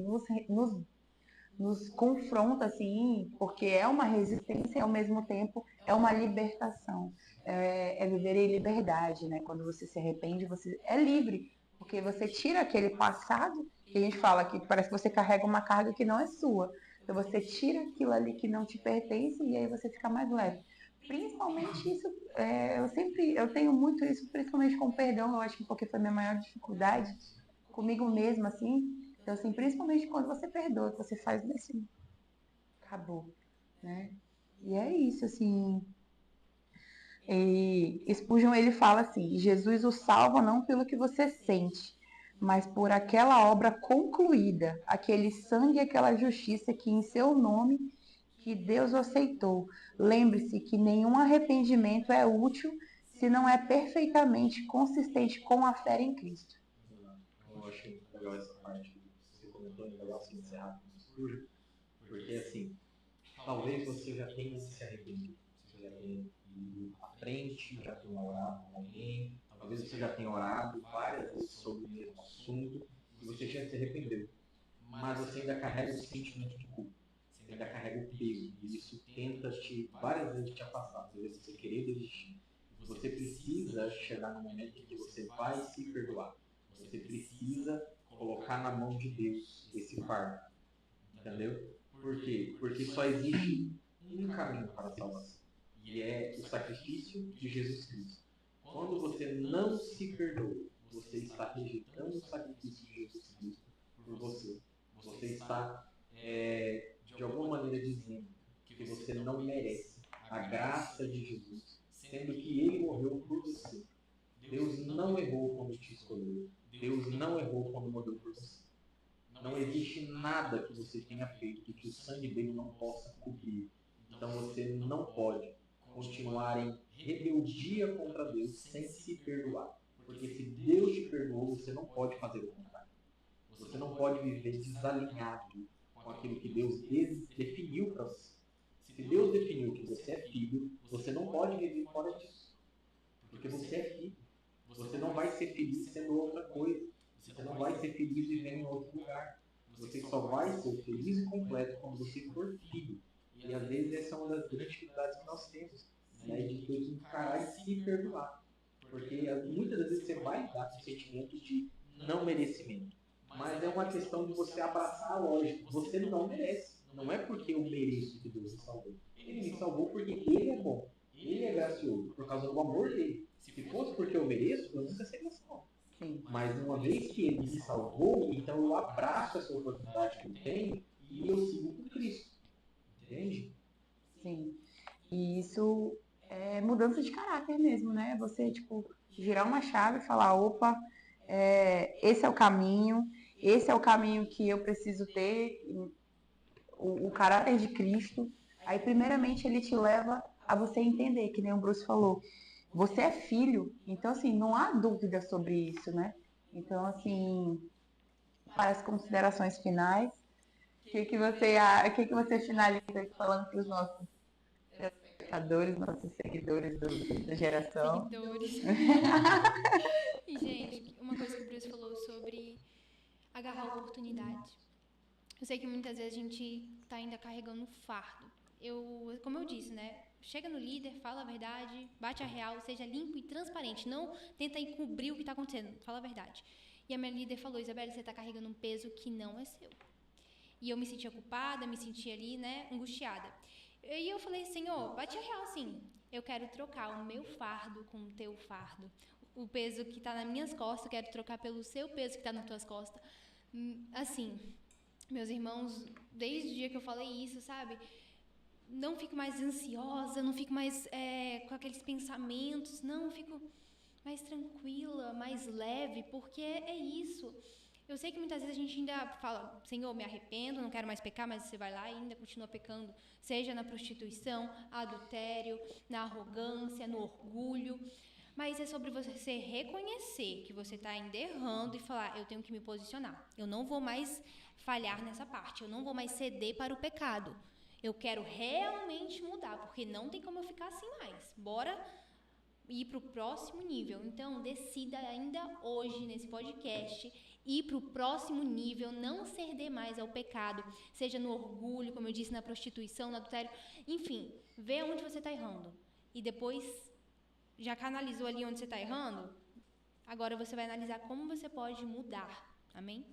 nos confronta, assim, porque é uma resistência e ao mesmo tempo é uma libertação. É viver em liberdade, né? Quando você se arrepende, você é livre, porque você tira aquele passado, que a gente fala que parece que você carrega uma carga que não é sua. Então você tira aquilo ali que não te pertence e aí você fica mais leve. Principalmente isso, eu tenho muito isso, principalmente com o perdão, eu acho que porque foi a minha maior dificuldade comigo mesma, assim. Então, assim, principalmente quando você perdoa, que você faz assim, acabou, né? E é isso, assim. E Spurgeon, ele fala assim, Jesus o salva não pelo que você sente, mas por aquela obra concluída, aquele sangue e aquela justiça que em seu nome que Deus o aceitou. Lembre-se que nenhum arrependimento é útil se não é perfeitamente consistente com a fé em Cristo. Eu achei legal essa parte que você comentou, é legal se encerrar com isso, porque assim, talvez você já tenha se arrependido, você já tenha ido à frente, já tenha orado com alguém, talvez você já tenha orado várias vezes sobre o mesmo assunto e você já se arrependeu, mas você ainda carrega o sentimento de culpa, você ainda carrega o peso e isso tenta várias vezes te afastar, às vezes você querer desistir. Você precisa chegar no momento em que você vai se perdoar. Você precisa colocar na mão de Deus esse fardo, entendeu? Por quê? Porque só existe um caminho para a salvação, e é o sacrifício de Jesus Cristo. Quando você não se perdoa, você está rejeitando o sacrifício de Jesus Cristo por você. Você está, de alguma maneira, dizendo que você não merece a graça de Jesus, sendo que Ele morreu por você. Deus não errou quando te escolheu. Deus não errou quando morreu por você. Não existe nada que você tenha feito que o sangue dele não possa cobrir. Então você não pode continuar em rebeldia contra Deus sem se perdoar. Porque se Deus te perdoou, você não pode fazer o contrário. Você não pode viver desalinhado com aquilo que Deus definiu para você. Se Deus definiu que você é filho, você não pode viver fora disso. Porque você é filho. Você não vai ser feliz sendo outra coisa. Você não vai ser feliz vivendo em outro lugar. Você só vai ser feliz e completo quando você for filho. E às vezes essa é uma das grandes dificuldades que nós temos, né? De ter que encarar e se perdoar. Porque muitas vezes você vai dar com o sentimento de não merecimento. Mas é uma questão de você abraçar a lógica. Você não merece. Não é porque eu mereço que Deus me salvou. Ele me salvou porque Ele é bom. Ele é gracioso, por causa do amor dele. Se fosse porque eu mereço, eu nunca seria salvo. Mas uma vez que Ele me salvou, então eu abraço essa oportunidade que eu tenho e eu sigo com Cristo. Entende? Sim. E isso é mudança de caráter mesmo, né? Você, tipo, girar uma chave e falar, opa, esse é o caminho que eu preciso ter, o caráter de Cristo. Aí, primeiramente, ele te leva a você entender, que nem o Bruce falou, você é filho, então, assim, não há dúvida sobre isso, né? Então, assim, para as considerações finais, o que você finaliza falando para os nossos espectadores, nossos seguidores da geração? Seguidores. E, gente, uma coisa que o Bruce falou sobre agarrar a oportunidade. Eu sei que muitas vezes a gente tá ainda carregando um fardo. Como eu disse, né? Chega no líder, fala a verdade, bate a real, seja limpo e transparente. Não tenta encobrir o que está acontecendo, fala a verdade. E a minha líder falou, Isabelle, você está carregando um peso que não é seu. E eu me sentia culpada, me sentia ali, né, angustiada. E eu falei, Senhor, bate a real, sim. Eu quero trocar o meu fardo com o teu fardo. O peso que está nas minhas costas, eu quero trocar pelo seu peso que está nas tuas costas. Assim, meus irmãos, desde o dia que eu falei isso, sabe? não fico mais ansiosa, não fico mais com aqueles pensamentos, não, fico mais tranquila, mais leve, porque é isso. Eu sei que muitas vezes a gente ainda fala, Senhor, me arrependo, não quero mais pecar, mas você vai lá e ainda continua pecando, seja na prostituição, adultério, na arrogância, no orgulho. Mas é sobre você reconhecer que você está ainda errando e falar, eu tenho que me posicionar. Eu não vou mais falhar nessa parte, eu não vou mais ceder para o pecado. Eu quero realmente mudar, porque não tem como eu ficar assim mais. Bora ir para o próximo nível. Então, decida ainda hoje nesse podcast ir para o próximo nível, não ceder mais ao pecado, seja no orgulho, como eu disse, na prostituição, no adultério, enfim, vê onde você está errando. E depois, já canalizou ali onde você está errando? Agora você vai analisar como você pode mudar. Amém?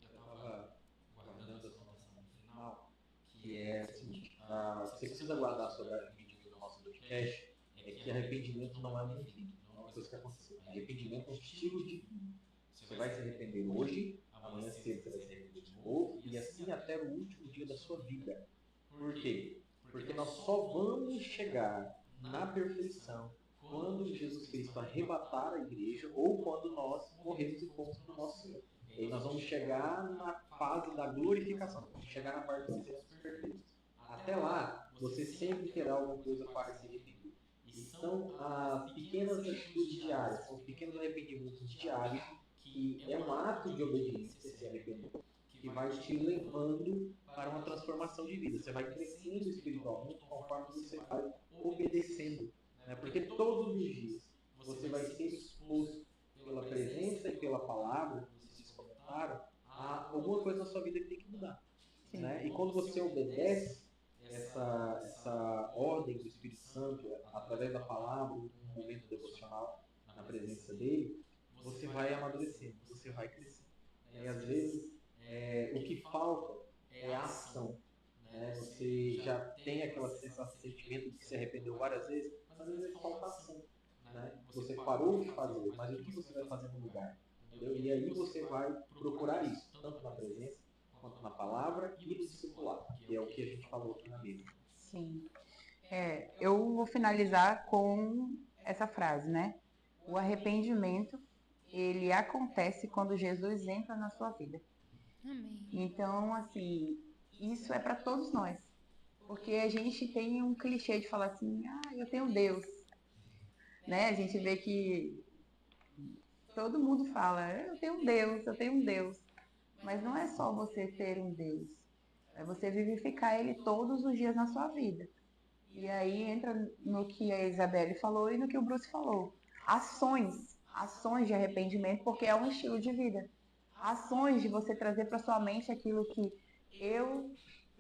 Eu estava guardando essa noção no final, que é o seguinte, você precisa guardar sobre a vídeo do nosso podcast, é que arrependimento não é um fim, não é uma coisa que aconteceu. Arrependimento é um estilo de vida. Você vai se arrepender hoje, amanhã cedo você vai se arrepender de novo, e assim até o último dia da sua vida. Por quê? Porque nós só vamos chegar na perfeição quando Jesus Cristo arrebatar a igreja ou quando nós morrermos e formos para o nosso Senhor. E aí nós vamos chegar na fase da glorificação, vamos chegar na parte de sermos perfeitos. Até lá, você sempre terá alguma coisa para se arrepender. E são as pequenas atitudes diárias, são os pequenos arrependimentos diários, que é um ato de obediência, se arrepender, que vai te levando para uma transformação de vida. Você vai crescendo espiritualmente conforme você vai obedecendo. Né? Porque todos os dias você vai ser exposto pela presença e pela palavra, como vocês comentaram, a alguma coisa na sua vida que tem que mudar. Né? E quando você obedece essa ordem do Espírito Santo, através da palavra, no momento devocional, na presença dele, você vai amadurecendo, você vai crescendo. E às vezes o que falta é a ação. Né? Você já tem aquela sensação, sentimento de que se arrependeu várias vezes, mas às vezes falta ação. Né? Você parou de fazer, mas o que você vai fazer no lugar? Entendeu? E aí você vai procurar isso, tanto na presença, quanto na palavra e no discipulado, que é o que a gente falou aqui na Bíblia. Sim. Eu vou finalizar com essa frase, né? O arrependimento, ele acontece quando Jesus entra na sua vida. Amém. Então, assim, isso é para todos nós. Porque a gente tem um clichê de falar assim, eu tenho Deus. Né? A gente vê que todo mundo fala, eu tenho um Deus, eu tenho um Deus. Mas não é só você ter um Deus. É você vivificar ele todos os dias na sua vida. E aí entra no que a Isabelle falou e no que o Bruce falou. Ações de arrependimento, porque é um estilo de vida. Ações de você trazer para sua mente aquilo que eu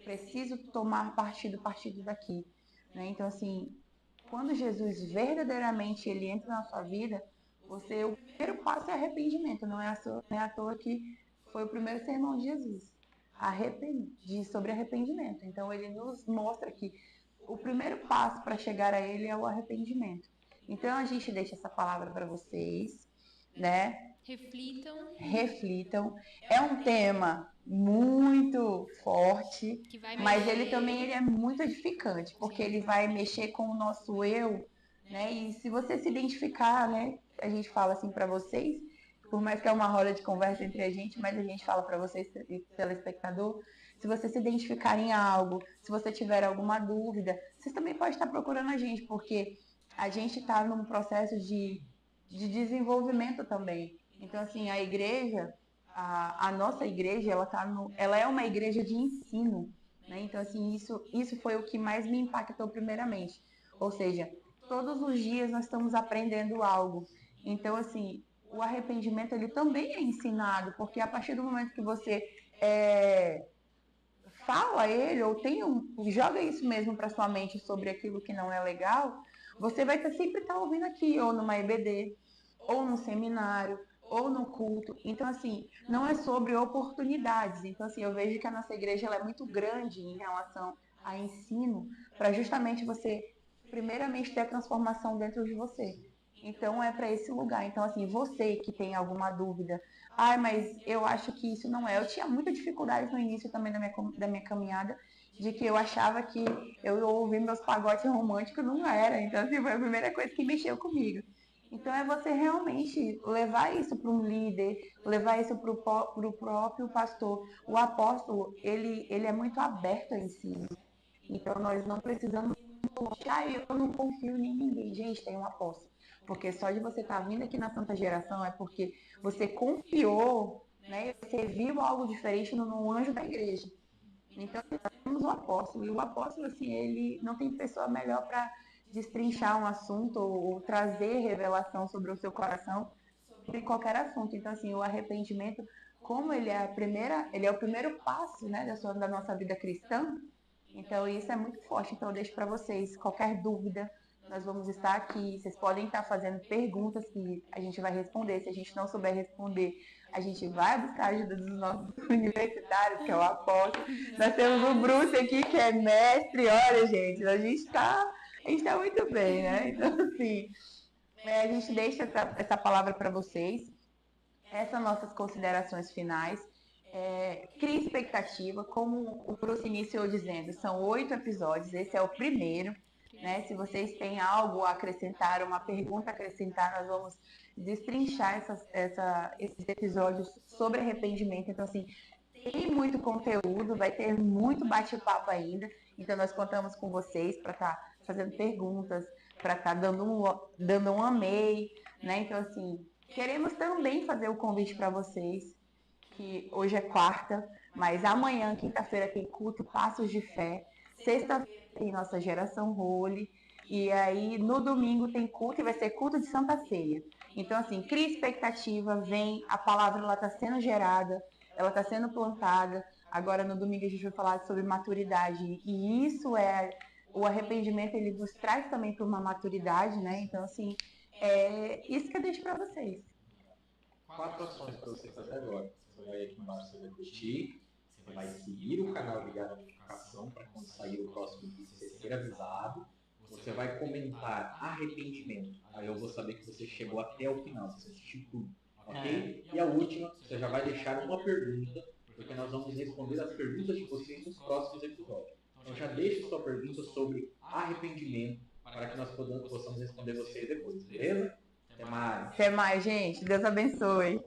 preciso tomar partido daqui. Né? Então, assim, quando Jesus verdadeiramente ele entra na sua vida, o primeiro passo é arrependimento. Não é à toa que foi o primeiro sermão de Jesus. Sobre arrependimento. Então, ele nos mostra que o primeiro passo para chegar a ele é o arrependimento. Então, a gente deixa essa palavra para vocês, né? Reflitam. É um tema muito forte, mas ele também é muito edificante, porque ele vai mexer com o nosso eu, né? E se você se identificar, né? A gente fala assim para vocês, por mais que é uma roda de conversa entre a gente, mas a gente fala para vocês, telespectador, se você se identificar em algo, se você tiver alguma dúvida, vocês também podem estar procurando a gente, porque a gente está num processo de desenvolvimento também. Então, assim, a igreja, a nossa igreja, ela é uma igreja de ensino. Né? Então, assim, isso foi o que mais me impactou primeiramente. Ou seja, todos os dias nós estamos aprendendo algo. Então, assim, o arrependimento, ele também é ensinado, porque a partir do momento que você fala ele, ou joga isso mesmo para sua mente sobre aquilo que não é legal, você vai sempre estar ouvindo aqui, ou numa EBD, ou num seminário, ou no culto. Então, assim, não é sobre oportunidades. Então, assim, eu vejo que a nossa igreja ela é muito grande em relação a ensino, para justamente você, primeiramente, ter a transformação dentro de você. Então, é para esse lugar. Então, assim, você que tem alguma dúvida, mas eu acho que isso não é. Eu tinha muita dificuldade no início também da minha caminhada de que eu achava que eu ia ouvir meus pagodes românticos, não era. Então, assim, foi a primeira coisa que mexeu comigo. Então, é você realmente levar isso para um líder, levar isso para o próprio pastor. O apóstolo, ele é muito aberto a ensino. Então, nós não precisamos, eu não confio em ninguém. Gente, tem um apóstolo. Porque só de você estar vindo aqui na Santa Geração é porque você confiou, né? Você viu algo diferente no anjo da igreja. Então, nós temos o apóstolo. E o apóstolo, assim, ele não tem pessoa melhor para destrinchar um assunto ou trazer revelação sobre o seu coração, sobre qualquer assunto. Então, assim, o arrependimento, como ele é o primeiro passo, né, da nossa vida cristã, então isso é muito forte. Então, eu deixo para vocês qualquer dúvida. Nós vamos estar aqui, vocês podem estar fazendo perguntas que a gente vai responder. Se a gente não souber responder, a gente vai buscar a ajuda dos nossos universitários, que é o apóstolo. Nós temos o Bruce aqui, que é mestre. Olha, gente, a gente está muito bem, né? Então, assim, a gente deixa essa palavra para vocês. Essas são nossas considerações finais. Crie expectativa, como o Bruce iniciou dizendo, são 8 episódios, esse é o primeiro. Né? Se vocês têm algo a acrescentar, uma pergunta a acrescentar, nós vamos destrinchar esses episódios sobre arrependimento. Então, assim, tem muito conteúdo, vai ter muito bate-papo ainda. Então, nós contamos com vocês para estar fazendo perguntas, para estar dando um amei, né? Então, assim, queremos também fazer o convite para vocês, que hoje é quarta, mas amanhã, quinta-feira, tem culto Passos de Fé. Sexta-feira tem nossa Geração Role. E aí, no domingo, tem culto e vai ser culto de Santa Ceia. Então, assim, cria expectativa, vem, a palavra ela está sendo gerada, ela está sendo plantada. Agora, no domingo, a gente vai falar sobre maturidade. E isso o arrependimento, ele nos traz também para uma maturidade, né? Então, assim, isso que eu deixo para vocês. 4 ações para você fazer agora. Você vai aqui embaixo, você vai curtir, você vai seguir o canal, ligar a notificação para quando sair o próximo vídeo você ser avisado. Você vai comentar arrependimento. Aí eu vou saber que você chegou até o final, você assistiu tudo. Ok? E a última, você já vai deixar uma pergunta, porque nós vamos responder as perguntas de vocês nos próximos episódios. Então já deixe sua pergunta sobre arrependimento para que nós possamos responder vocês depois, beleza? Até mais. Até mais, gente. Deus abençoe.